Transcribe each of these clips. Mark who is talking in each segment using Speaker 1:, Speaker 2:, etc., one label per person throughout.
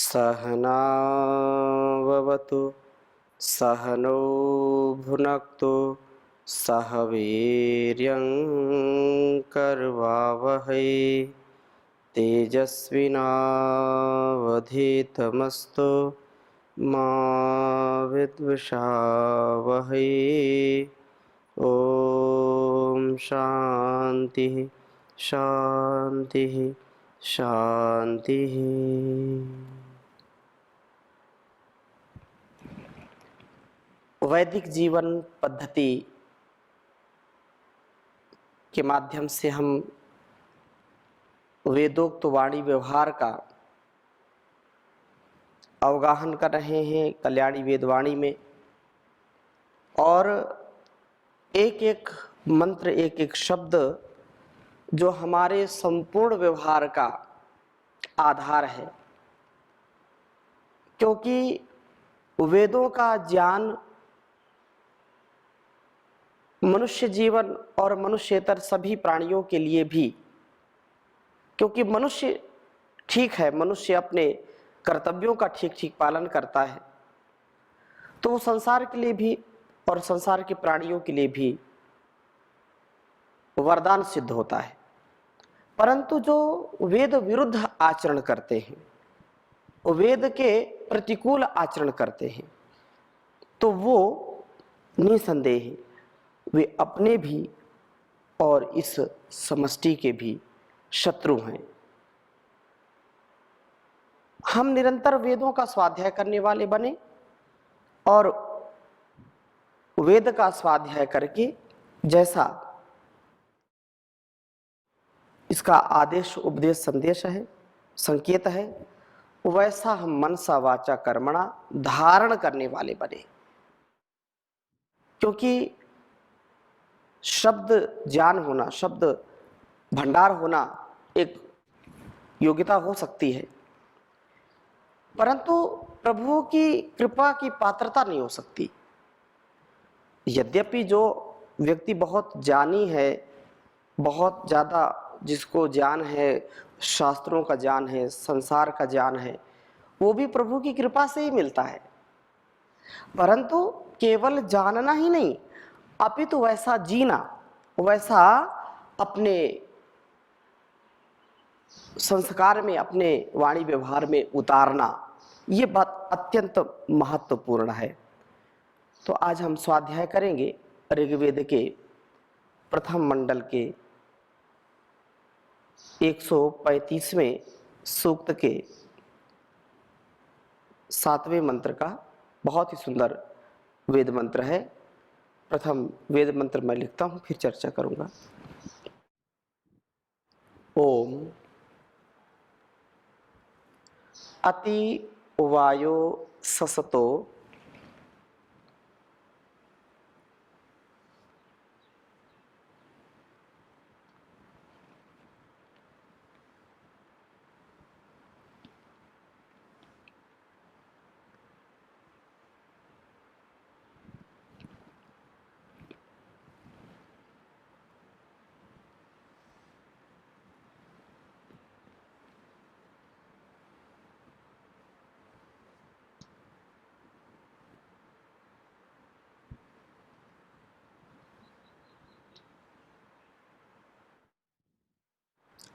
Speaker 1: सहनाववतु सहनौ भुनक्तु सह वीर्यं करवावहै तेजस्विनावधीतमस्तु मा विद्विषावहै। ओम शांति शांति शांति। वैदिक जीवन पद्धति के माध्यम से हम वेदोक्त वाणी व्यवहार का अवगाहन कर रहे हैं कल्याणी वेदवाणी में, और एक एक मंत्र एक एक शब्द जो हमारे संपूर्ण व्यवहार का आधार है, क्योंकि वेदों का ज्ञान मनुष्य जीवन और मनुष्येतर सभी प्राणियों के लिए भी, क्योंकि मनुष्य ठीक है, मनुष्य अपने कर्तव्यों का ठीक ठीक पालन करता है, तो वो संसार के लिए भी और संसार के प्राणियों के लिए भी वरदान सिद्ध होता है। परंतु जो वेद विरुद्ध आचरण करते हैं, वेद के प्रतिकूल आचरण करते हैं, तो वो निसंदेह वे अपने भी और इस समष्टि के भी शत्रु हैं। हम निरंतर वेदों का स्वाध्याय करने वाले बने और वेद का स्वाध्याय करके जैसा इसका आदेश उपदेश संदेश है, संकेत है, वैसा हम मनसा वाचा कर्मणा धारण करने वाले बने। क्योंकि शब्द ज्ञान होना, शब्द भंडार होना एक योग्यता हो सकती है, परंतु प्रभु की कृपा की पात्रता नहीं हो सकती। यद्यपि जो व्यक्ति बहुत ज्ञानी है, बहुत ज़्यादा जिसको ज्ञान है, शास्त्रों का ज्ञान है, संसार का ज्ञान है, वो भी प्रभु की कृपा से ही मिलता है। परंतु केवल जानना ही नहीं, अपितु वैसा जीना, वैसा अपने संस्कार में, अपने वाणी व्यवहार में उतारना, ये बात अत्यंत महत्वपूर्ण है। तो आज हम स्वाध्याय करेंगे ऋग्वेद के प्रथम मंडल के 135वें सूक्त के 7वें मंत्र का। बहुत ही सुंदर वेद मंत्र है। प्रथम वेद मंत्र मैं लिखता हूं, फिर चर्चा करूंगा। ओम अति वायो ससतो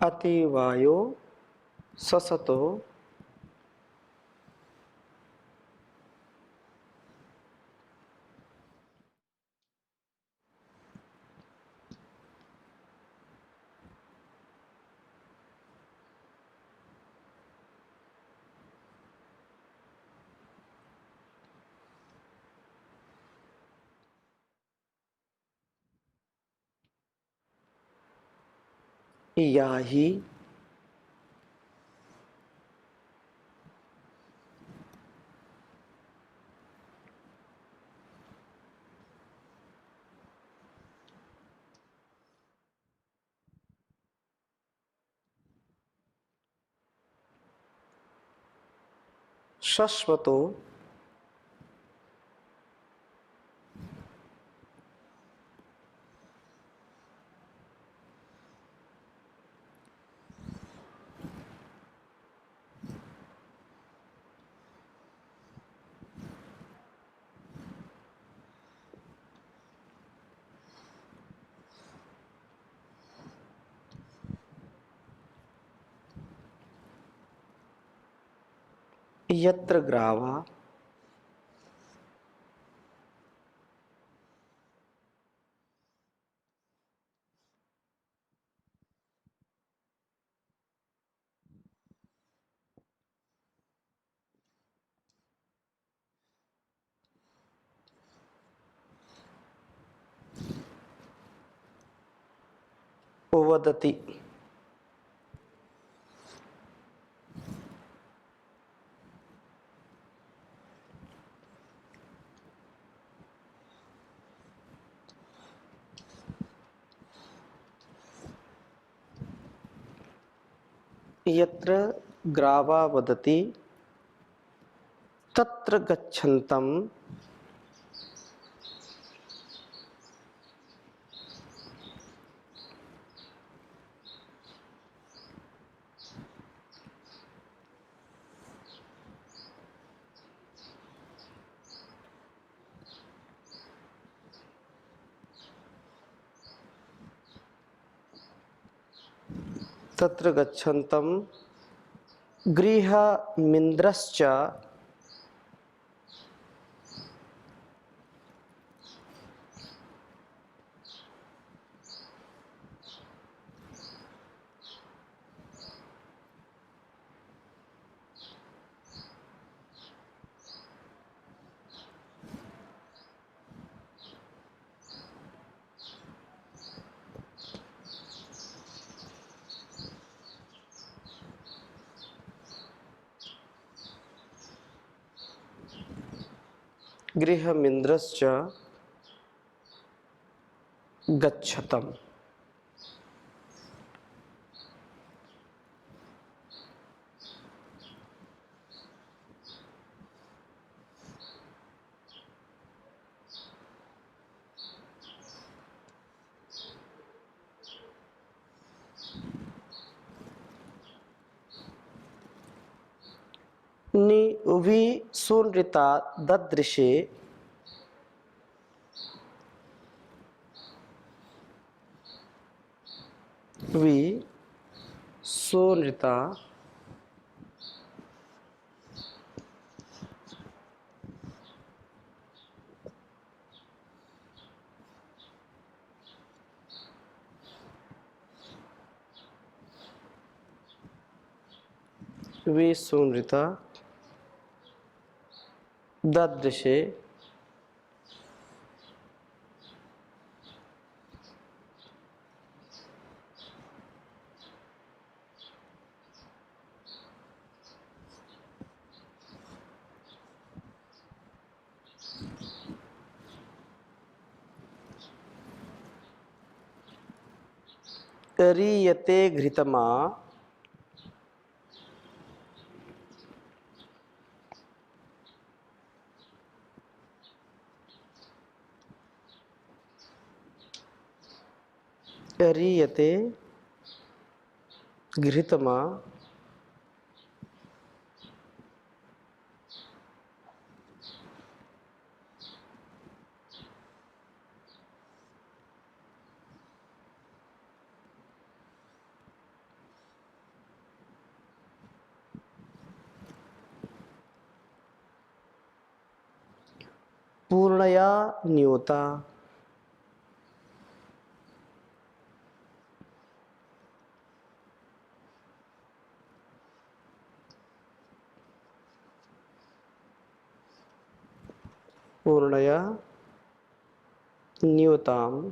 Speaker 1: अति वायो ससतो याहि शश्वतो यत्र ग्रावा वदति यत्र ग्रावा वदति तत्र गच्छन्तं तत्र गच्छन्तं गृहमिन्द्रश्च गृहमिन्द्रश्च गच्छतम्। विसुनृता ददृशे विसुनृता विसुनृता ददृशे रीयते घृतमा रीयते घृतमा पूर्णया न्यूता पूर्णया न्यूताम्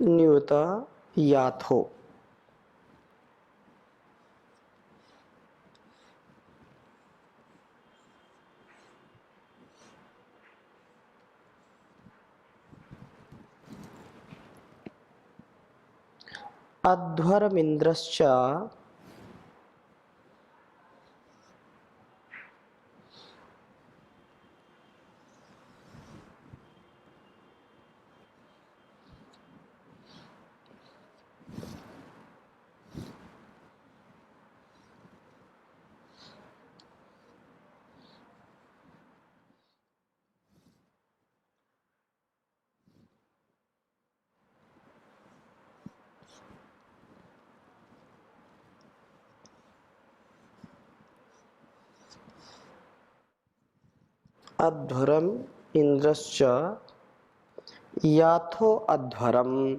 Speaker 1: न्यूता याथो अध्वरमिन्द्रश्च अध्वरम इंद्रश्च याथो अध्वरम।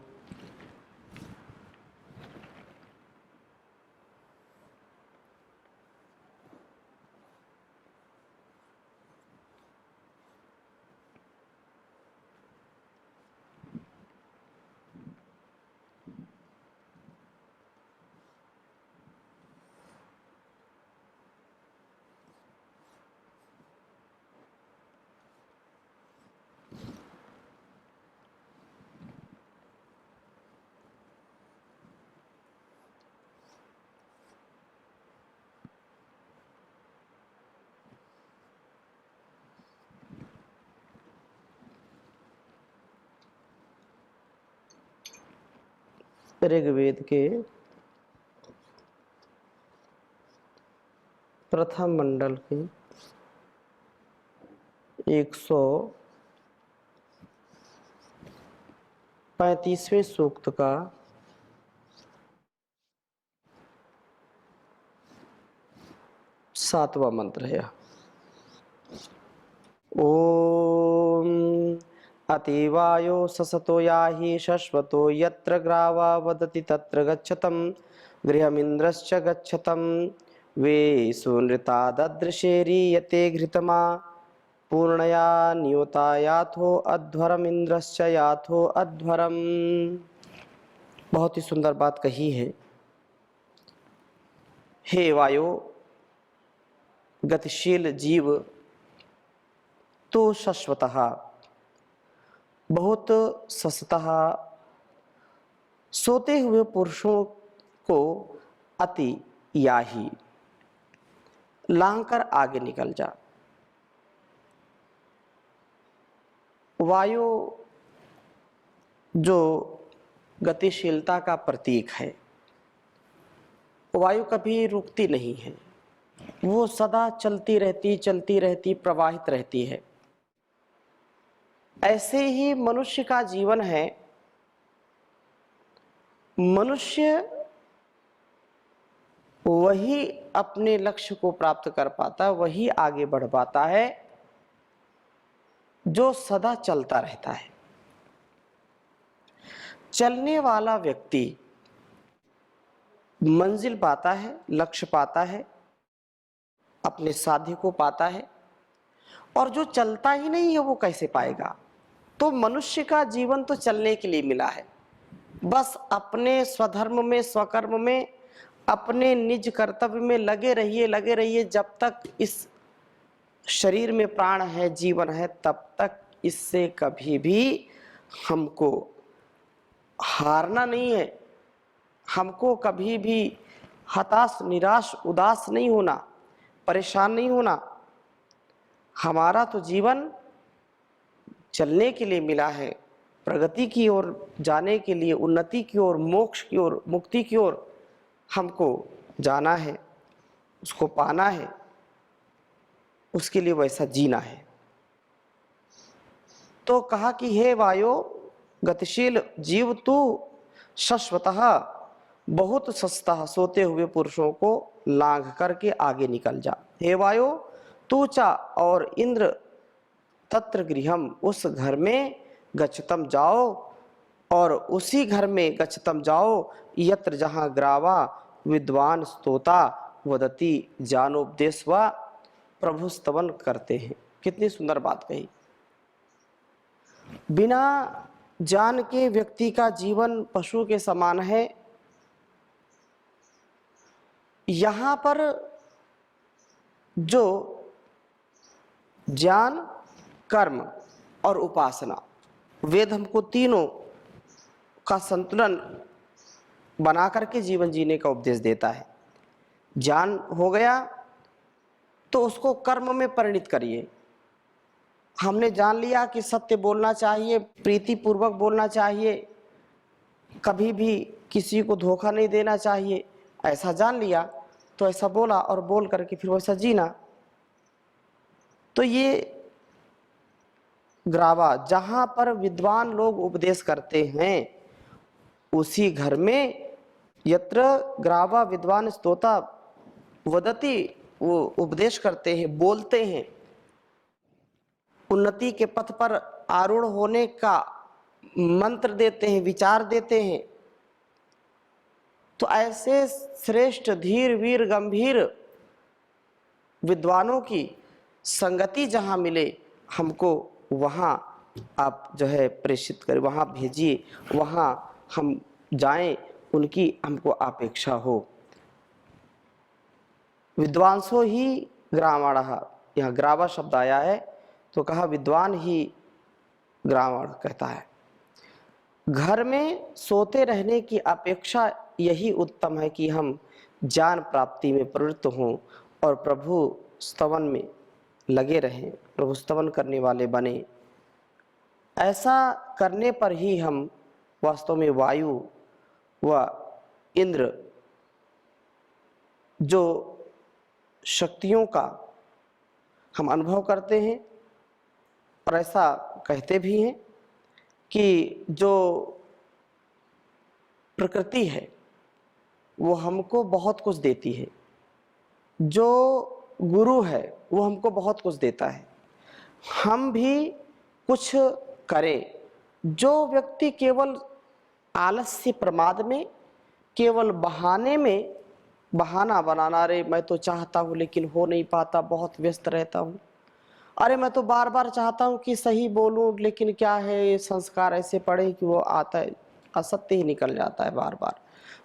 Speaker 1: ऋग्वेद के प्रथम मंडल के 135वें सूक्त का 7वां मंत्र है। ओम अतिवायो ससतो याहि शश्वतो यत्र ग्रावा वदति तत्र गच्छतं गृहमिन्द्रश्च गच्छतं वे सुनृता ददृशेरि यते घृतमा पूर्णया नियोता याथो अध्वरम इंद्रश्च याथो अध्वरम। बहुत ही सुंदर बात कही है। हे वायु, गतिशील जीव, तो शाश्वतः बहुत सस्तः सोते हुए पुरुषों को अति याही लांग कर आगे निकल जा। वायु जो गतिशीलता का प्रतीक है, वायु कभी रुकती नहीं है, वो सदा चलती रहती प्रवाहित रहती है। ऐसे ही मनुष्य का जीवन है। मनुष्य वही अपने लक्ष्य को प्राप्त कर पाता, वही आगे बढ़ पाता है जो सदा चलता रहता है। चलने वाला व्यक्ति मंजिल पाता है, लक्ष्य पाता है, अपने साध्य को पाता है। और जो चलता ही नहीं है वो कैसे पाएगा? तो मनुष्य का जीवन तो चलने के लिए मिला है। बस अपने स्वधर्म में, स्वकर्म में, अपने निज कर्तव्य में लगे रहिए। जब तक इस शरीर में प्राण है, जीवन है, तब तक इससे कभी भी हमको हारना नहीं है। हमको कभी भी हताश, निराश, उदास नहीं होना, परेशान नहीं होना। हमारा तो जीवन चलने के लिए मिला है, प्रगति की ओर जाने के लिए, उन्नति की ओर, मोक्ष की ओर, मुक्ति की ओर हमको जाना है, उसको पाना है, उसके लिए वैसा जीना है। तो कहा कि हे वायु, गतिशील जीव, तू शाश्वतः बहुत सस्ता सोते हुए पुरुषों को लांघ करके आगे निकल जा। हे वायु, तू चा और इंद्र तत्र गृहम, उस घर में गच्छतम जाओ, और उसी घर में गच्छतम जाओ यत्र जहाँ ग्रावा विद्वान स्तोता वदति, ज्ञानोपदेश व प्रभु स्तवन करते हैं। कितनी सुंदर बात कही। बिना ज्ञान के व्यक्ति का जीवन पशु के समान है। यहाँ पर जो ज्ञान, कर्म और उपासना, वेद हमको तीनों का संतुलन बना करके जीवन जीने का उपदेश देता है। ज्ञान हो गया तो उसको कर्म में परिणित करिए। हमने जान लिया कि सत्य बोलना चाहिए, प्रीति पूर्वक बोलना चाहिए, कभी भी किसी को धोखा नहीं देना चाहिए, ऐसा जान लिया तो ऐसा बोला और बोल करके फिर वैसा जीना। तो ये ग्रावा, जहाँ पर विद्वान लोग उपदेश करते हैं, उसी घर में, यत्र ग्रावा विद्वान स्तोता वदति, वो उपदेश करते हैं, बोलते हैं। उन्नति के पथ पर आरूढ़ होने का मंत्र देते हैं, विचार देते हैं। तो ऐसे श्रेष्ठ धीर वीर गंभीर विद्वानों की संगति जहाँ मिले, हमको वहाँ आप जो है प्रेषित करें, वहाँ भेजिए, वहाँ हम जाएं, उनकी हमको अपेक्षा हो। विद्वांसो ही ग्रामाणः, यहाँ ग्रावा शब्द आया है तो कहा विद्वान ही ग्रामाण कहता है। घर में सोते रहने की अपेक्षा यही उत्तम है कि हम ज्ञान प्राप्ति में प्रवृत्त हों और प्रभु स्तवन में लगे रहें, प्रभु स्तवन करने वाले बने। ऐसा करने पर ही हम वास्तव में वायु व इंद्र जो शक्तियों का हम अनुभव करते हैं, और ऐसा कहते भी हैं कि जो प्रकृति है वो हमको बहुत कुछ देती है, जो गुरु है वो हमको बहुत कुछ देता है। हम भी कुछ करें। जो व्यक्ति केवल आलस्य प्रमाद में, केवल बहाने में, बहाना बनाना, रे मैं तो चाहता हूँ लेकिन हो नहीं पाता, बहुत व्यस्त रहता हूँ, अरे मैं तो बार बार चाहता हूँ कि सही बोलूँ लेकिन क्या है संस्कार ऐसे पड़े कि वो आता है, असत्य ही निकल जाता है बार बार।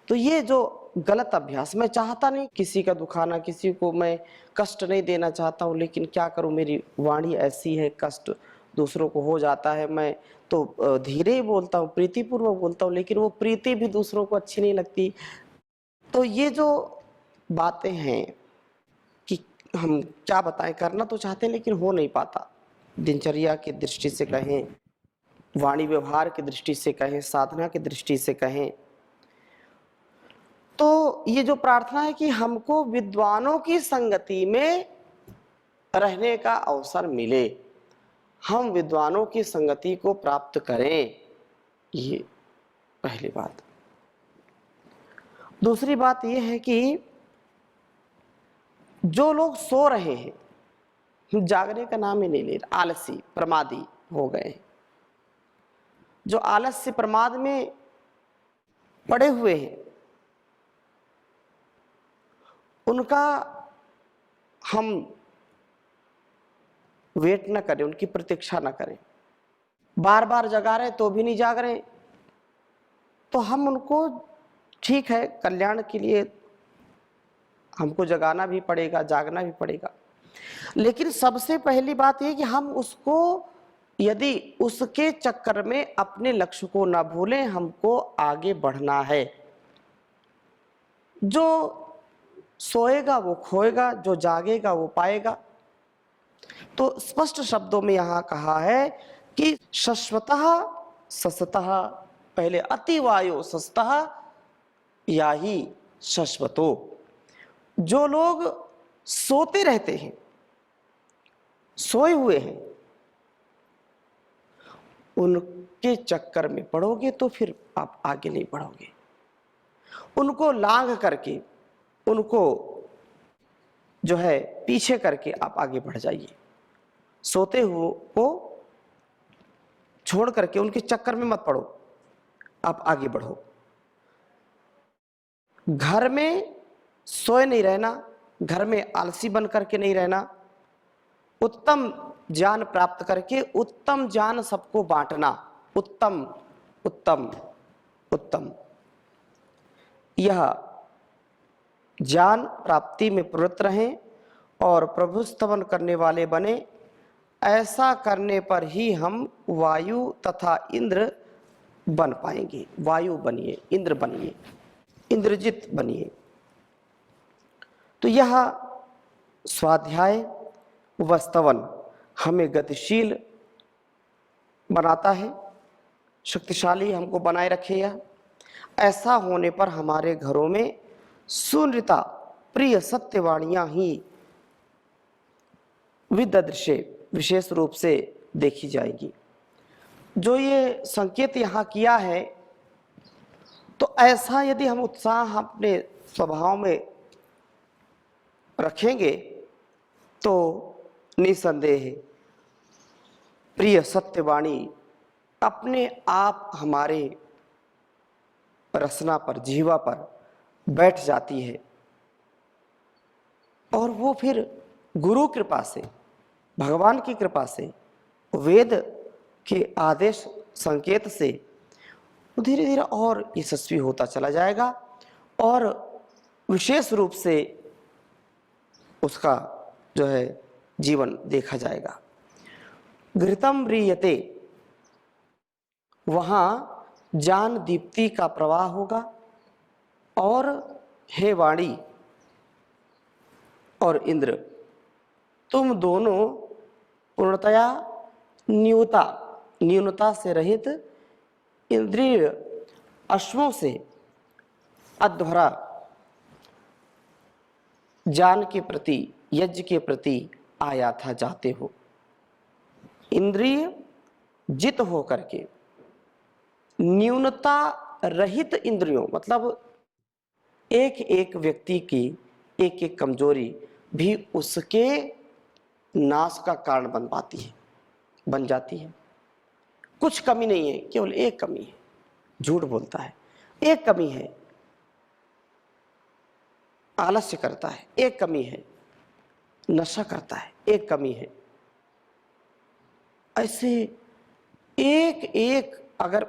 Speaker 1: तो ये जो गलत अभ्यास, मैं चाहता नहीं किसी का दुखाना, किसी को मैं कष्ट नहीं देना चाहता हूँ, लेकिन क्या करूँ मेरी वाणी ऐसी है, कष्ट दूसरों को हो जाता है। मैं तो धीरे ही बोलता हूँ, प्रीतिपूर्वक बोलता हूँ, लेकिन वो प्रीति भी दूसरों को अच्छी नहीं लगती। तो ये जो बातें हैं कि हम क्या बताएं, करना तो चाहते हैं लेकिन हो नहीं पाता। दिनचर्या की दृष्टि से कहें, वाणी व्यवहार की दृष्टि से कहें, साधना की दृष्टि से कहें, तो ये जो प्रार्थना है कि हमको विद्वानों की संगति में रहने का अवसर मिले, हम विद्वानों की संगति को प्राप्त करें, ये पहली बात। दूसरी बात ये है कि जो लोग सो रहे हैं, जागने का नाम ही नहीं ले रहे, आलसी प्रमादी हो गए हैं, जो आलस्य प्रमाद में पड़े हुए हैं, उनका हम वेट न करें, उनकी प्रतीक्षा न करें। बार बार जगा रहे तो भी नहीं जाग रहे, तो हम उनको, ठीक है कल्याण के लिए हमको जगाना भी पड़ेगा, जागना भी पड़ेगा, लेकिन सबसे पहली बात यह कि हम उसको, यदि उसके चक्कर में अपने लक्ष्य को ना भूलें, हमको आगे बढ़ना है। जो सोएगा वो खोएगा, जो जागेगा वो पाएगा। तो स्पष्ट शब्दों में यहां कहा है कि शश्वतः ससतः, पहले अतिवायो सस्तः या ही शश्वतो। जो लोग सोते रहते हैं, सोए हुए हैं, उनके चक्कर में पड़ोगे तो फिर आप आगे नहीं बढ़ोगे। उनको लांघ करके, उनको जो है पीछे करके आप आगे बढ़ जाइए। सोते हुए को छोड़ करके उनके चक्कर में मत पड़ो, आप आगे बढ़ो। घर में सोए नहीं रहना, घर में आलसी बन करके नहीं रहना, उत्तम ज्ञान प्राप्त करके उत्तम ज्ञान सबको बांटना, उत्तम उत्तम उत्तम, यह ज्ञान प्राप्ति में प्रवृत्त रहें और प्रभु स्तवन करने वाले बने। ऐसा करने पर ही हम वायु तथा इंद्र बन पाएंगे। वायु बनिए, इंद्र बनिए, इंद्रजित बनिए। तो यह स्वाध्याय व स्तवन हमें गतिशील बनाता है, शक्तिशाली हमको बनाए रखेगा। ऐसा होने पर हमारे घरों में शून्यता, प्रिय सत्यवाणियां ही विददृशे विशेष रूप से देखी जाएगी। जो ये संकेत यहाँ किया है, तो ऐसा यदि हम उत्साह अपने स्वभाव में रखेंगे तो निसंदेह प्रिय सत्यवाणी अपने आप हमारे रसना पर, जीवा पर बैठ जाती है और वो फिर गुरु कृपा से, भगवान की कृपा से, वेद के आदेश संकेत से धीरे धीरे और यशस्वी होता चला जाएगा और विशेष रूप से उसका जो है जीवन देखा जाएगा। घृतम रीयते, वहाँ ज्ञान दीप्ति का प्रवाह होगा और हे वाणी और इंद्र, तुम दोनों पूर्णतया न्यूनता से रहित इंद्रिय अश्वों से अध्वरा ज्ञान के प्रति, यज्ञ के प्रति आया था जाते हो। इंद्रिय जित हो करके न्यूनता रहित इंद्रियों, मतलब एक एक व्यक्ति की एक एक कमजोरी भी उसके नाश का कारण बन जाती है। कुछ कमी नहीं है, केवल एक कमी है, झूठ बोलता है, एक कमी है, आलस्य करता है, एक कमी है, नशा करता है, एक कमी है। ऐसे एक एक, अगर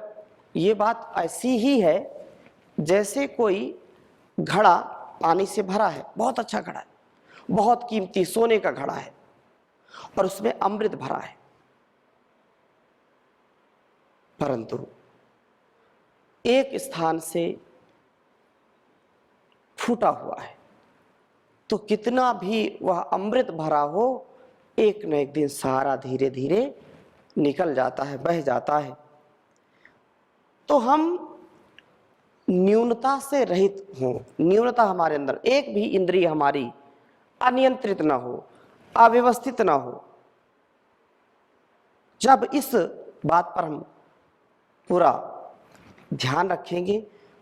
Speaker 1: ये बात ऐसी ही है जैसे कोई घड़ा पानी से भरा है, बहुत अच्छा घड़ा है, बहुत कीमती सोने का घड़ा है और उसमें अमृत भरा है, परंतु एक स्थान से फूटा हुआ है, तो कितना भी वह अमृत भरा हो, एक न एक दिन सारा धीरे धीरे निकल जाता है, बह जाता है। तो हम न्यूनता से रहित हों, न्यूनता हमारे अंदर एक भी इंद्रिय हमारी अनियंत्रित ना हो, अव्यवस्थित ना हो। जब इस बात पर हम पूरा ध्यान रखेंगे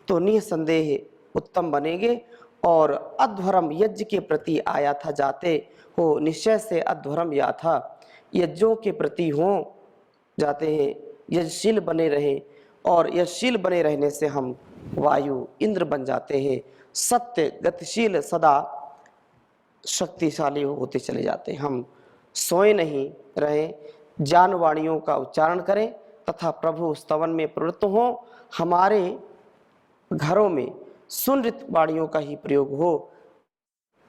Speaker 1: तो निसंदेह उत्तम बनेंगे और अध्वरम, यज्ञ के प्रति आया था जाते हो, निश्चय से अध्वरम या था, यज्ञों के प्रति हो जाते हैं, यजशील बने रहे और यजशील बने रहने से हम वायु इंद्र बन जाते हैं, सत्य गतिशील सदा शक्तिशाली होते चले जाते हैं। हम सोए नहीं रहे, ज्ञान वाणियों का उच्चारण करें तथा प्रभु स्तवन में प्रवृत्त हो, हमारे घरों में सुनृत वाणियों का ही प्रयोग हो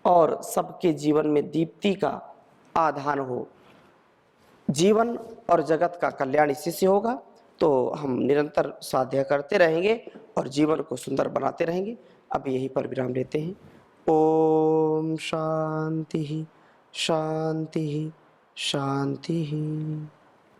Speaker 1: और सबके जीवन में दीप्ति का आधान हो। जीवन और जगत का कल्याण इसी से होगा। तो हम निरंतर साध्य करते रहेंगे और जीवन को सुंदर बनाते रहेंगे। अब यहीं पर विराम लेते हैं। ओम शांति शांति शांति।